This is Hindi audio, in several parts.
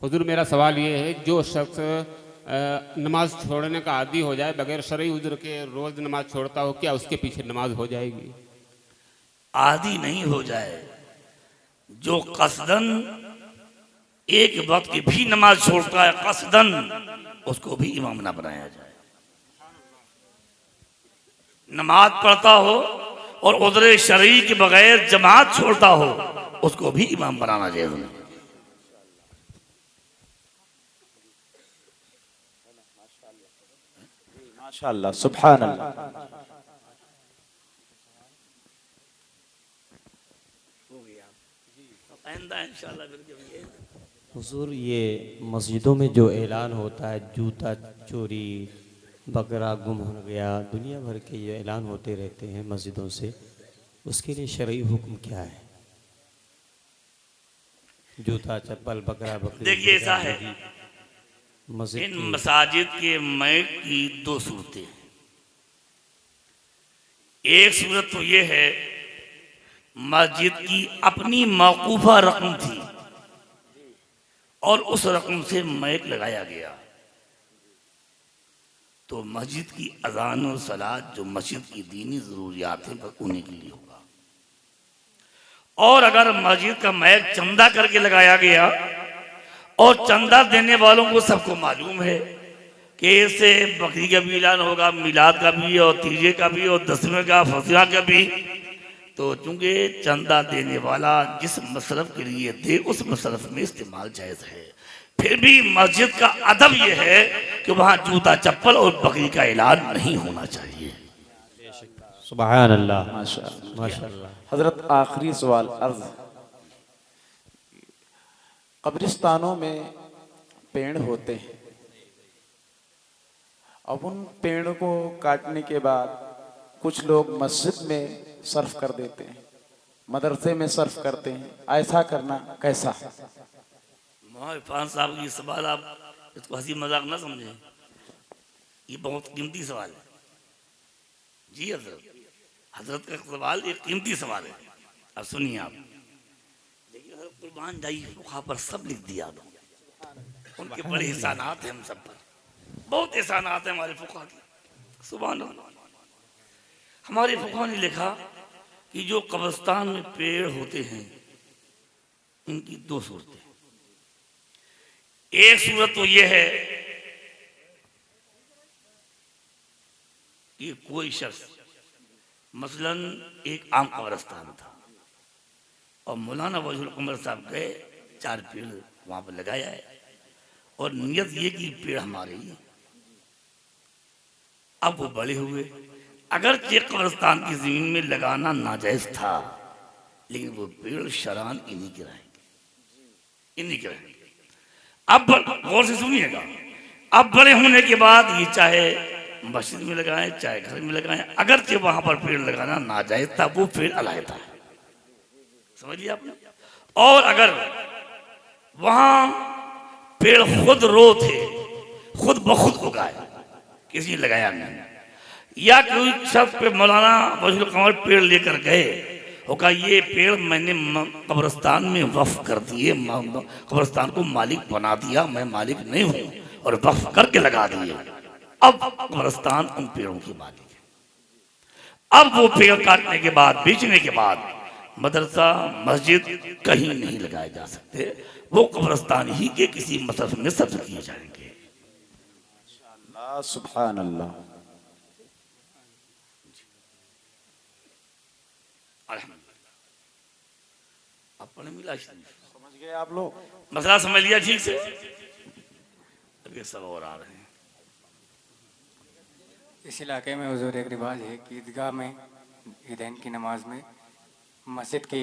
हुजूर मेरा सवाल ये है, जो शख्स नमाज छोड़ने का आदी हो जाए, बगैर शरई उज़्र के रोज नमाज छोड़ता हो, क्या उसके पीछे नमाज हो जाएगी? आदी नहीं हो जाए, जो कसदन एक वक्त की भी नमाज छोड़ता है कसदन, उसको भी इमाम ना बनाया जाए। नमाज पढ़ता हो और उज़्र शरई के बगैर जमात छोड़ता हो, उसको भी इमाम बनाना चाहिए। माशाअल्लाह, सुभान अल्लाह। हुजूर, ये मस्जिदों में जो ऐलान होता है, जूता चोरी, बकरा गुम हो गया, दुनिया भर के ये ऐलान होते रहते हैं मस्जिदों से, उसके लिए शरई हुक्म क्या है? जूता चप्पल बकरा बकरी, देखिए ऐसा है, मस्जिद इन की मसाजिद के मैक की दो सूरतें हैं। एक सूरत तो ये है, मस्जिद की अपनी मौकूफा रकम थी और उस रकम से मैक लगाया गया, तो मस्जिद की अजान और सलात जो मस्जिद की दीनी जरूरियात हैं बस उन्हीं के लिए होगा। और अगर मस्जिद का मैक चंदा करके लगाया गया, और चंदा देने वालों को सबको मालूम है कि इससे बकरी का भी ऐलान होगा, मिलाद का भी, और तीजे का भी, और दसवें का, फसला का भी, तो चूंकि चंदा देने वाला जिस मसरफ के लिए दे उस मसरफ में इस्तेमाल जायज़ है। फिर भी मस्जिद का अदब यह है कि वहाँ जूता चप्पल और बकरी का ऐलान नहीं होना चाहिए। सुभान अल्लाह, माशाअल्लाह। माशाअल्लाह। हजरत, आखिरी सवाल अर्ज, कब्रिस्तानों में पेड़ होते हैं, अब उन पेड़ों को काटने के बाद कुछ लोग मस्जिद में सर्फ कर देते हैं, मदरसे में सर्फ करते हैं, ऐसा करना कैसा है? इरफान साहब की सवाल आप इसको हंसी मजाक ना समझें, ये बहुत कीमती सवाल है। जी हजरत, हजरत का सवाल एक कीमती सवाल है। अब सुनिए आप, देखिए हजरत कुर्बान जाई फुक़हा पर सब लिख दिया, उनके बड़े एहसानात हैं हम सब पर, बहुत एहसानात हैं हमारे फुक़हा के। सुभान अल्लाह, हमारे फुक़हा ने लिखा कि जो कब्रिस्तान में पेड़ होते हैं उनकी दो सूरतें। एक सूरत तो यह है कि कोई शख्स मसलन एक आम कब्रिस्तान था और मौलाना वजहुल कमर साहब गए, 4 पेड़ वहां पर लगाया है और नियत ये कि पेड़ हमारे ही। अब वो बड़े हुए, अगर कब्रिस्तान की जमीन में लगाना नाजायज था, लेकिन वो पेड़ शरान इन्हीं के रहेंगे, इन्हीं के रहेंगे। अब गौर से सुनिएगा, अब बड़े होने के बाद ये चाहे मस्जिद में लगाएं चाहे घर में लगाएं, अगरचे वहां पर पेड़ लगाना नाजायज था, वो पेड़ अलहदा है, समझिए आपने। और अगर वहां पेड़ खुद रो थे, खुद बखुद उगाए, किसी ने लगाया नहीं, या कोई शख्स पे मौलाना वजहुल कमर पेड़ लेकर गए, होगा ये पेड़ मैंने कब्रिस्तान में वक्फ कर दिए, कब्रिस्तान को मालिक बना दिया, मैं मालिक नहीं हूं, और वक्फ करके लगा दिए, अब कब्रिस्तान उन पेड़ों की मालिक है। अब वो पेड़ काटने के बाद, बेचने के बाद मदरसा मस्जिद कहीं नहीं लगाए जा सकते, वो कब्रिस्तान ही के किसी मसरफ में सर्फ किए जाएंगे। सुभान अल्लाह। अपने मिला समझ गए आप लोग? मसला समझ लिया ठीक से? अब ये सब और आ रहे हैं। इस इलाके में हुजूर एक रिवाज है कि ईदगाह में ईदैन की नमाज में मस्जिद की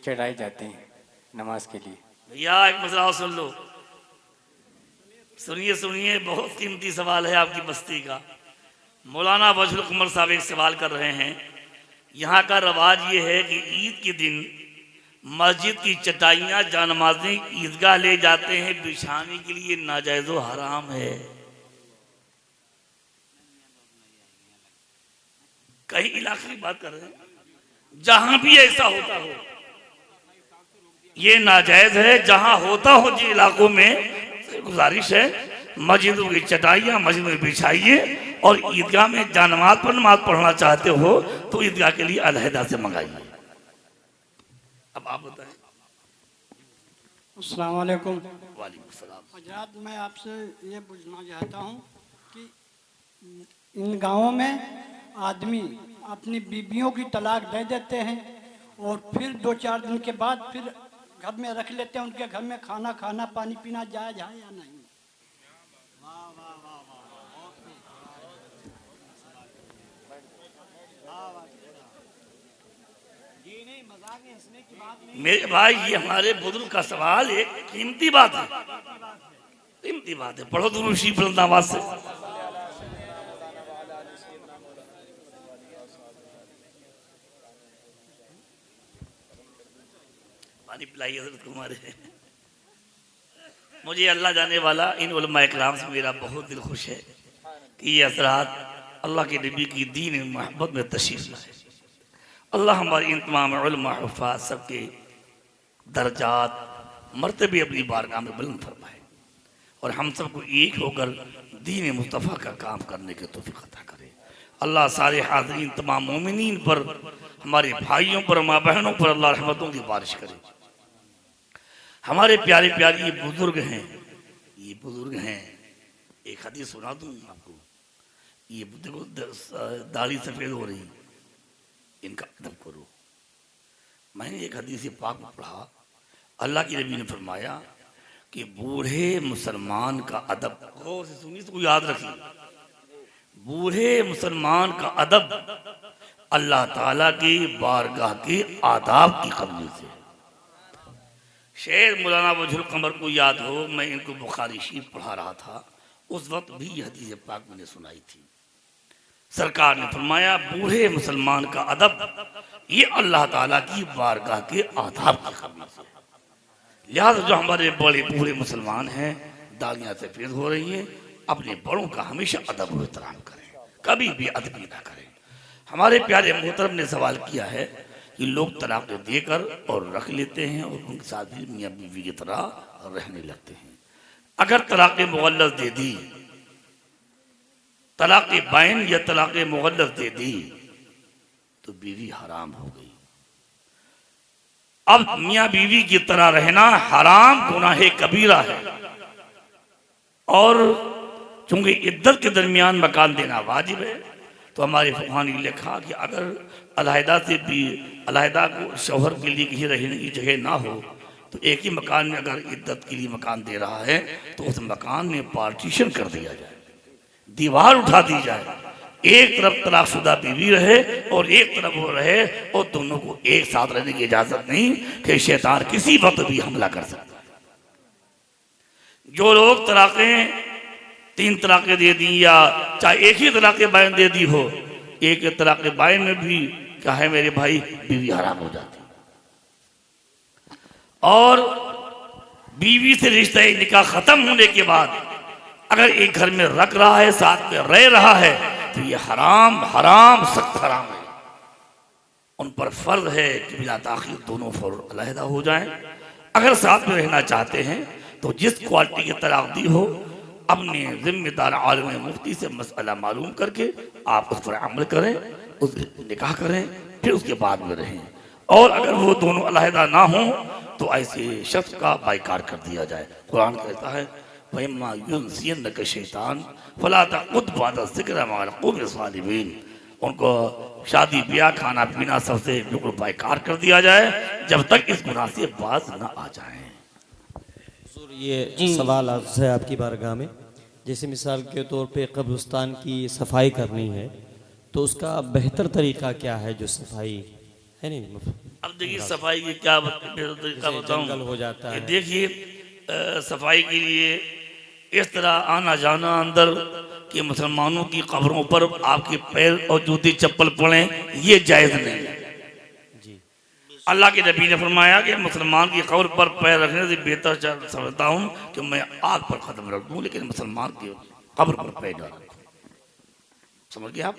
चढ़ाई जाती हैं नमाज के लिए। भैया एक मसला और सुन लो, सुनिए सुनिए, बहुत कीमती सवाल है आपकी बस्ती का। मौलाना वजहुल कमर साहब एक सवाल कर रहे हैं। यहाँ का रवाज ये है कि ईद के दिन मस्जिद की चटाइयाँ जानमाज़ी ईदगाह ले जाते हैं बिछाने के लिए, नाजायज़ व हराम है। कहीं इलाके की बात कर रहे हैं, जहां भी ऐसा होता हो ये नाजायज है, जहां होता हो जिन इलाकों में से गुजारिश है, मस्जिदों की चटाइयाँ मस्जिद में बिछाइए और ईदगाह में जहाँ नमाज पढ़ना चाहते हो तो ईदगाह के लिए अलहदा से मंगाइए। अब आप बताएं। अस्सलाम वालेकुम। वालेकुम सलाम। हजरात, मैं आपसे ये पूछना चाहता हूँ कि इन गांवों में आदमी अपनी बीवियों की तलाक दे देते हैं और फिर 2-4 दिन के बाद फिर घर में रख लेते हैं। उनके घर में खाना पानी पीना जायज है या नहीं? मेरे भाई, ये हमारे बुजुर्ग का सवाल एक कीमती बात है, कीमती बात है। पढ़ो दुरूद शरीफ बुलंद आवाज से। पानी पिलाइए हज़रत को हमारे। मुझे अल्लाह जाने वाला इन उलमा इकराम से मेरा बहुत दिल खुश है कि ये हज़रात अल्लाह के नबी की दीन मोहब्बत में तशरीफ लाए। अल्लाह हमारे इन तमाम उलमा हुफ़ाज़ सबके दर्जात मर्तबे अपनी बारगाह में बुलंद फरमाए और हम सबको एक होकर दीन मुस्तफ़ा का काम करने के तौफीक अता करे। अल्लाह सारे हाज़रीन तमाम मोमिनीन पर, हमारे भाइयों पर, माँ बहनों पर अल्लाह रहमतों की बारिश करे। हमारे प्यारे प्यारे ये बुजुर्ग हैं, एक हदीस सुना दूँ आपको। ये देखो दाढ़ी सफ़ेद हो रही, इनका अदब करो। मैंने एक हदीस पाक में पढ़ा, अल्लाह के नबी ने फरमाया कि बूढ़े मुसलमान का अदब, गौर से सुनिए तो याद रखिए, बूढ़े मुसलमान का अदब अल्लाह ताला की बारगाह के आदाब की कमी से। शेर मौलाना वजहुल कमर को याद हो, मैं इनको बुखारी शरीफ पढ़ा रहा था, उस वक्त भी यह हदीस पाक मैंने सुनाई थी। सरकार ने फरमाया बूढ़े मुसलमान का अदब ये अल्लाह ताला की बारगाह के आदाब की कमी से। लिहाजा जो हमारे बड़े बूढ़े मुसलमान हैं, दाढ़ियाँ सफ़ेद हो रही हैं, अपने बड़ों का हमेशा अदब व एहतराम करें, कभी भी अदबी ना करें। हमारे प्यारे मोहतरम ने सवाल किया है कि लोग तलाक देकर और रख लेते हैं और उनके साथ भी मियाँ बीवी की तरह रहने लगते हैं। अगर तलाक मुग़ल्लज़ दे दी, तलाक बाइन या तलाक मुग़ल्लज़ दे दी तो बीवी हराम हो गई। अब मियाँ बीवी की तरह रहना हराम गुनाह कबीरा है और चूंकि इद्दत के दरमियान मकान देना वाजिब है, तो हमारे फुक़हा ने लिखा कि अगर अलहदा से भी अलहदा को शौहर के लिए कहीं रहने की जगह ना हो तो एक ही मकान में अगर इद्दत के लिए मकान दे रहा है तो उस मकान में पार्टीशन कर दिया जाए, दीवार उठा दी जाए, एक तरफ तलाकशुदा बीवी रहे और एक तरफ वो रहे, और दोनों को एक साथ रहने की इजाजत नहीं कि शैतान किसी वक्त भी हमला कर सकता है। जो लोग तलाकें 3 तलाकें दे दी या चाहे एक ही तलाक बाइन दे दी हो, एक तलाक बाइन में भी क्या है मेरे भाई, बीवी हराम हो जाती। और बीवी से रिश्ता निकाह खत्म होने के बाद अगर एक घर में रख रहा है, साथ में रह रहा है, तो ये हराम सख्त हराम है। उन पर फर्ज है कि बिला ताखीर दोनों फौरन अलहदा हो जाएं। अगर साथ में रहना चाहते हैं तो जिस क्वालिटी की तलाक दी हो, अपने जिम्मेदार आलिम मुफ्ती से मसला मालूम करके आप उस पर अमल करें, उस निकाह करें, फिर उसके बाद में रहें। और अगर वो दोनों अलहदा ना हो तो ऐसे शख्स का बाइकाट कर दिया जाए। कुरान कहता है वइम्मा युनसियन्नका शैतान फला तक़ुद बअद ज़िक्र मअल क़ौमि ज़ालिमीन। उनको शादी ब्याह खाना पीना सबसे बिल्कुल बाइकाट कर दिया जाए जब तक इस गुनाह से बाज न आ जाएं। ये सवाल आपसे आपकी बारगाह में, जैसे मिसाल के तौर पे कब्रिस्तान की सफाई करनी है तो उसका बेहतर तरीका क्या है? जो सफाई है नहीं, अब देखिए सफाई की क्या तरीका बताऊं। जंगल हो जाता है, देखिए सफाई के लिए इस तरह आना जाना अंदर कि मुसलमानों की कब्रों पर आपके पैर और जूती चप्पल पड़े, ये जायज़ नहीं है। अल्लाह के नबी ने फरमाया कि मुसलमान की कब्र पर पैर रखने से बेहतर समझता हूँ कि मैं आग पर कदम रख दूँ, लेकिन मुसलमान की कब्र पर पैर न रखूँ। समझ गए आप?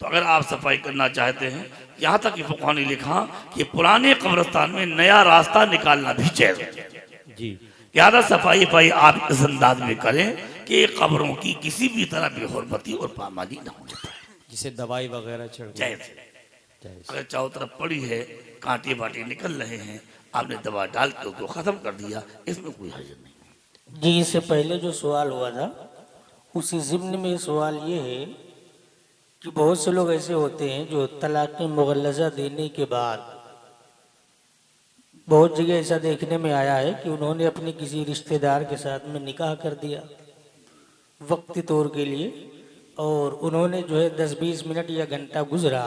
तो अगर आप सफाई करना चाहते हैं, यहाँ तक कि फुक़हा ने लिखा कि पुराने कब्रिस्तान में नया रास्ता निकालना भी चाहिए जी, ज्यादा सफाई वफाई आप इस अंदाज में करें कि कब्रों की किसी भी तरह बेहुरमती और पामादी न होने पाए। जिसे दवाई वगैरह छिड़क जायज अगर चारों तरफ पड़ी है, कांटे बाटे निकल रहे हैं, आपने दवा डाल के उसको खत्म कर दिया, इसमें कोई हर्ज नहीं। जी, इससे पहले जो सवाल हुआ था उसी ज़िम्न में सवाल ये है कि बहुत से लोग ऐसे होते हैं जो तलाक़ मुग़ल्लज़ा देने के बाद, बहुत जगह ऐसा देखने में आया है कि उन्होंने अपने किसी रिश्तेदार के साथ में निकाह कर दिया वक्ती तौर के लिए, और उन्होंने जो है 10-20 मिनट या घंटा गुजरा,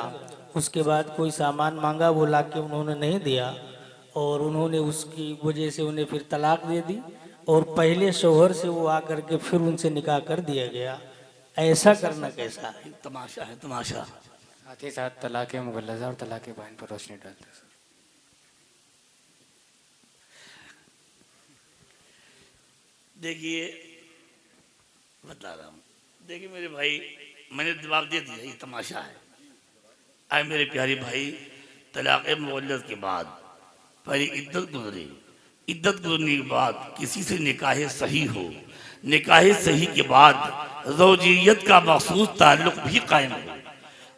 उसके बाद कोई सामान मांगा, वो ला के उन्होंने नहीं दिया और उन्होंने उसकी वजह से उन्हें फिर तलाक दे दी और पहले शौहर से वो आकर के फिर उनसे निकाह कर दिया गया। ऐसा करना कैसा है? तमाशा है, तमाशा। साथ ही साथ तलाक़ मुग़ल्लज़ा और तलाक़ बाइन पर रोशनी डालते हैं। देखिए, बता रहा हूँ, देखिए मेरे भाई, मैंने जवाब दे दिया, ये तमाशा है। आए मेरे प्यारे भाई, तलाक़ मुग़ल्लज़ के बाद पहले इद्दत गुजरे, इद्दत गुजरने के बाद किसी से निकाह सही हो, निकाह सही के बाद ज़ौजियत का मखसूस ताल्लुक़ भी कायम हो,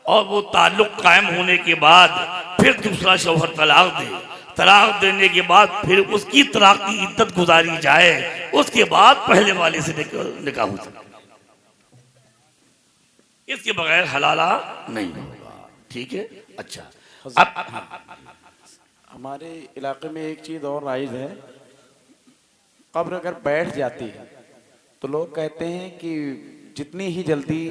और वो ताल्लुक़ कायम होने के बाद फिर दूसरा शौहर तलाक दे, तलाक देने के बाद फिर उसकी तलाक की इद्दत गुजारी जाए, उसके बाद पहले वाले से निकाह हो सकता, इसके बगैर हलाला नहीं होगा। ठीक है, अच्छा। अब हमारे इलाके में एक चीज़ और राइज है, कब्र अगर बैठ जाती है तो लोग कहते हैं कि जितनी ही जल्दी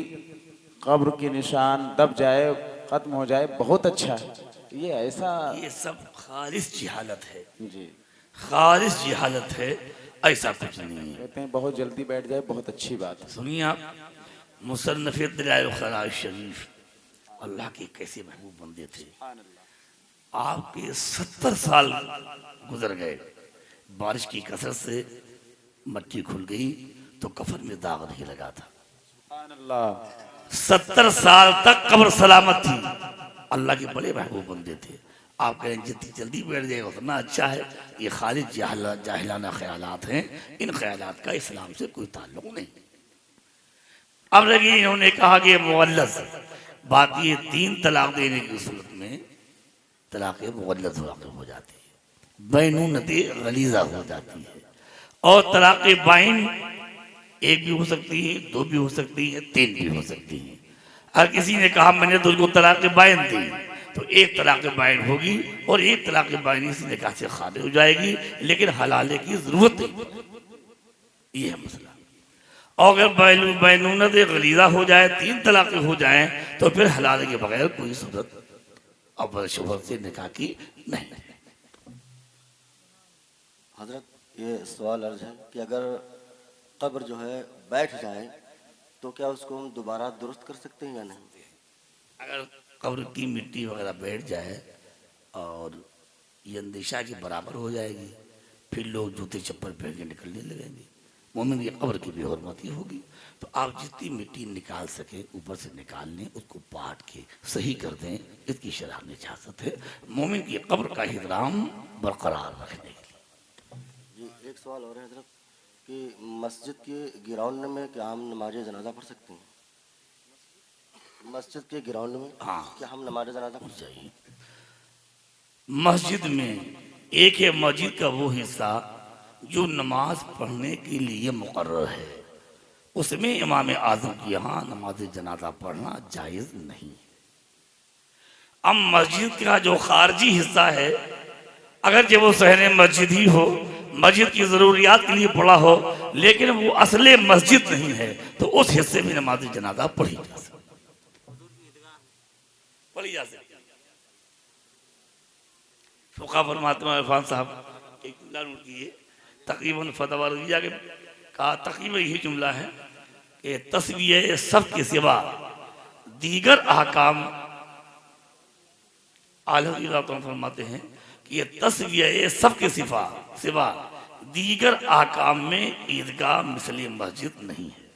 कब्र की निशान दब जाए, ख़त्म हो जाए, बहुत अच्छा है। ये ऐसा, ये सब खालिस जिहालत है जी, खालिस जिहालत है, ऐसा कुछ नहीं है। कहते हैं बहुत जल्दी बैठ जाए, बहुत अच्छी बात है। सुनिए आप, मुसन्नफ़ दलाइल ख़राइज शरीफ, अल्लाह के कैसे महबूब बंदे थे। आपके 70 साल गुजर गए, बारिश की कसरत से मट्टी खुल गई तो कफन में दाग नहीं लगा था। 70 साल तक कब्र सलामत थी, अल्लाह के बड़े महबूब बंदे थे। आप कहें जितनी जल्दी बैठ जाएगा उतना अच्छा है, ये खाली जाहिलाना ख्यालात हैं, इन ख्यालात का इस्लाम से कोई ताल्लुक नहीं। अब लगी इन्होंने कहा कि मुग़ल्लज़, बात ये 3 तलाक देने की सूरत में तलाक़ मुग़ल्लज़ वाक़िअ हो जाती है, बैनूनत गलीज़ा हो जाती है, और तलाक़ बाइन 1 भी हो सकती है, 2 भी हो सकती है, 3 भी हो सकती है। अगर किसी ने कहा मैंने तुझको तलाक़ बाइन दी, तो 1 तलाक़ बाइन होगी और 1 तलाक़ बाइन इसी निकाह से खारिज हो जाएगी, लेकिन हलाले की ज़रूरत नहीं। ये है मसला। और अगर बैनूनत गलीज़ा हो जाए, 3 तलाक़ें हो जाएं, तो फिर हलाले के बगैर कोई सूरत अव्वल शौहर से निकाह की नहीं। हजरत, ये सवाल अर्ज है कि अगर कब्र जो है बैठ जाए तो क्या उसको हम दोबारा दुरुस्त कर सकते हैं या नहीं? अगर कब्र की मिट्टी वगैरह बैठ जाए और ये अंदेशा के बराबर हो जाएगी, फिर लोग जूते चप्पल पहन के निकलने लगेंगे, मोमिन की कब्र की बेहुरमती होगी। तो आप जितनी मिट्टी निकाल सके ऊपर से निकाल लें, उसको पाट के सही कर दें, इसकी शरह में इजाज़त है मोमिन की कब्र का एहतराम बरकरार रखने के लिए। जी, एक सवाल और है हजरत कि मस्जिद के ग्राउंड में क्या हम नमाज जनाजा पढ़ सकते हैं? मस्जिद के ग्राउंड में हाँ, क्या हम नमाज जनाजा पढ़ सकते चाहिए। मस्जिद में एक है मस्जिद का वो हिस्सा जो नमाज पढ़ने के लिए मुकर्रर है, उसमें इमाम आज़म के यहाँ नमाज जनाजा पढ़ना जायज़ नहीं। अब मस्जिद का जो खारजी हिस्सा है, अगर जब वो सहने मस्जिद ही हो, मस्जिद की ज़रूरियात के लिए पढ़ा हो, लेकिन वो असले मस्जिद नहीं है, तो उस हिस्से में नमाज जनाजा पढ़ी जा सकती, पढ़ी जा सकती। फुक़हा फरमाते हैं, इरफान साहब एक जुमला नोट किए, तकरीबन फतवा रज़िया के कहा, तकरीबन यही जुमला है कि तस्वीर सब के सिवा दीगर अहकाम, आला फरमाते हैं कि ये तस्वीर सब के सिवा दीगर अहकाम में ईदगाह मिसली मस्जिद नहीं है।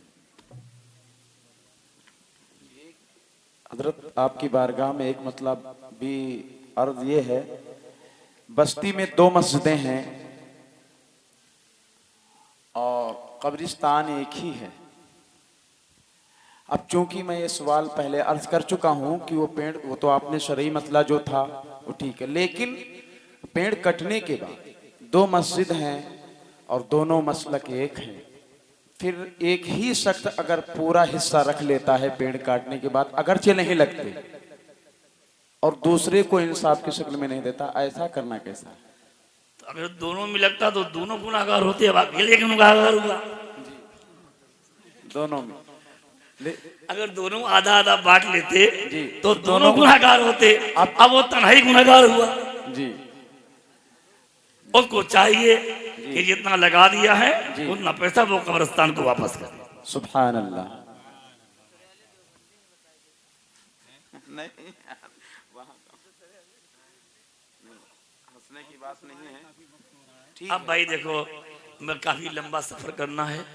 हजरत आपकी बारगाह में एक मतलब भी अर्ज ये है, बस्ती में 2 मस्जिदें हैं, और कब्रिस्तान एक ही है। अब चूंकि मैं ये सवाल पहले अर्ज कर चुका हूं कि वो पेड़, वो तो आपने शरई मसला जो था वो ठीक है, लेकिन पेड़ कटने के बाद दो मस्जिद हैं और दोनों मसलक एक हैं, फिर एक ही शख्स अगर पूरा हिस्सा रख लेता है पेड़ काटने के बाद, अगरचे नहीं लगते, और दूसरे को इंसाफ की शक्ल में नहीं देता, ऐसा करना कैसा है? तो अगर दोनों में लगता तो दोनों गुनाहगार होते, अब अकेले गुनाहगार हुआ। दोनों में अगर दोनों आधा आधा बांट लेते तो दोनों गुनाहगार होते, अब वो तन्हाई गुनाहगार हुआ जी। उसको चाहिए कि जितना लगा दिया है उतना पैसा वो कब्रिस्तान को वापस करे। सुभान अल्लाह। नहीं, हंसने की बात नहीं है। अब भाई देखो, मैं काफी लंबा सफर करना है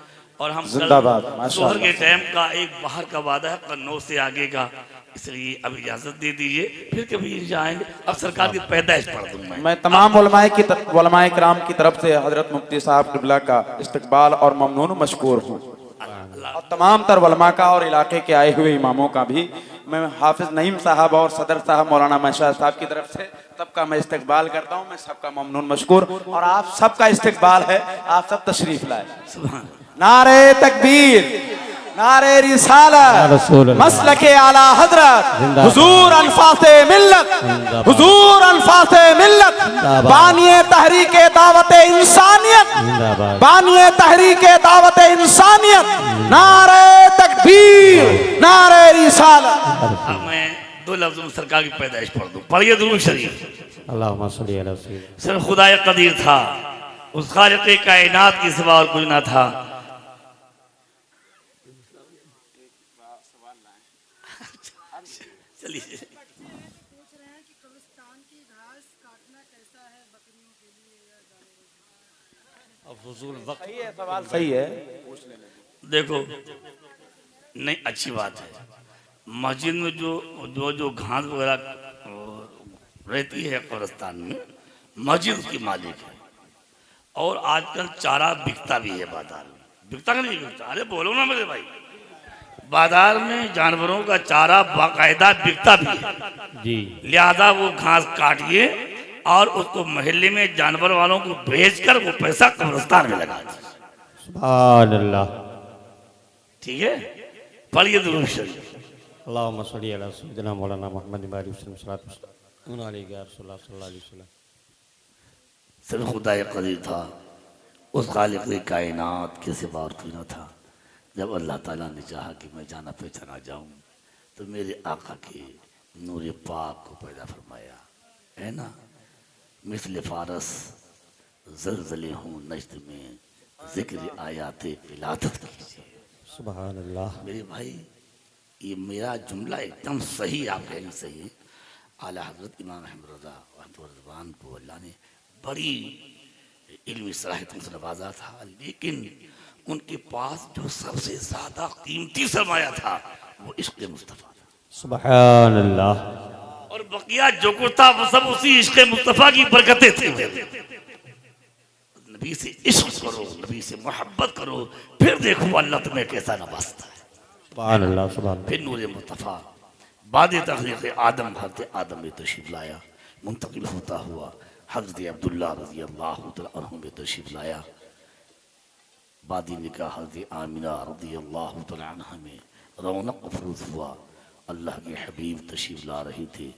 और हम जिंदाबाद, जोहर के टाइम का एक बाहर का वादा है, कन्नौज से आगे का, इसलिए अब इजाजत दे दीजिए, फिर कभी जाएंगे। अब सरकार की पैदाइश पढ़ दूंगा मैं तमाम उलमाए किराम की तरफ से हजरत मुफ्ती साहब क़िबला का इस्तकबाल और ममनून मशकूर हूँ, और तमाम तर उलमा का और इलाके के आए हुए इमामों का भी। मैं हाफिज नईम साहब और सदर साहब मौलाना मशाह साहब की तरफ से सबका मैं इस्तकबाल करता हूँ। मैं सबका ममनून मशकूर, और आप सबका इस्तकबाल है, आप सब तशरीफ लाए। नारे तकबीर, नारे रिसालत, मसलके आला हजरत, हुजूर अल्फाज़े मिल्लत, हुजूर अल्फाज़े मिल्लत, बानिए तहरीके दावते इंसानियत, बानिए तहरीके दावते इंसानियत, नारे तकबीर, नारे रिसालत। अब मैं दो लफ्ज़ों में सरकार की पैदाइश पढ़ दूं। पढ़िए दुरूद शरीफ। अल्लाहुम्मा सल्ली अला सय्यिदना। सिर्फ खुदाए कदीर था, उस खालिक़े कायनात की सिवा और कुछ ना था। चलिए, सही है। देखो, नहीं अच्छी बात है, मस्जिद में जो जो जो घास वगैरह रहती है कब्रिस्तान में, मस्जिद की मालिक है। और आजकल चारा बिकता भी है बाजार में, बिकता कि नहीं बिकता? अरे बोलो ना मेरे भाई, बाजार में जानवरों का चारा बाकायदा बिकता भी है जी। लिहाजा वो घास काटिए और उसको मोहल्ले में जानवर वालों को बेचकर वो पैसा कब्रिस्तान में लगा दीजिए। सुभान अल्लाह। ठीक है, पढ़िए दुरूद शरीफ। अल्लाहुम्मा सल्ली अला सय्यिदना मौलाना मुहम्मद बारिक वसल्लम अलैहि वसल्लम। सिर्फ खुदाए कदीर था, उस खालिक़ कायनात के सिवा और कोई न था। जब अल्लाह ताला ने चाहा कि मैं जाना पहचाना जाऊं, तो मेरे आका के नूर पाक को पैदा फरमाया, है ना। मिस्ल फारस जलजले हूँ नज्द में, जिक्र आयाते विलादत कीजिए। सुभान अल्लाह। मेरे भाई, ये मेरा जुमला एकदम सही, आप कहेंगे सही। आला हज़रत इमाम अहमद रज़ा रहमतुल्लाह को अल्लाह ने बड़ी इल्मी सलाहियतों से नवाजा था, लेकिन उनके पास जो सबसे ज्यादा कीमती सरमाया था वो इश्क़ मुस्तफ़ा था। सुभान अल्लाह। और बकिया जो कुछ था वो सब उसी इश्क़ मुस्तफ़ा की बरकतें थी। नबी से इश्क करो, नबी से मोहब्बत करो, फिर देखो अल्लाह तुम्हें कैसा नवाजता है। सुभान अल्लाह। सुभान। फिर नूर मुस्तफ़ा बाद तख़लीक़ आदम हज़रत आदम में तशरीफ़ लाया, मुंतकिल होता हुआ हज़रत अब्दुल्ला रज़ी अल्लाह तआला अन्हु में तशरीफ़ लाया। बादी निकाह हज़रत आमिना रज़ी अल्लाह तआला अन्हा में रौनक अफरोज़ हुआ। अल्लाह के हबीब तशरीफ़ ला रहे थे,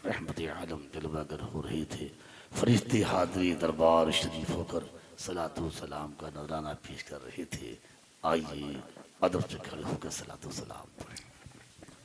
रहमत आलम जलवागर हो रहे थे। फरिश्ते हाज़िर दरबार शरीफ होकर सलातो सलाम का नजराना पेश कर रहे थे। आइए अदब से खड़े होकर सलातो सलाम पढ़ें।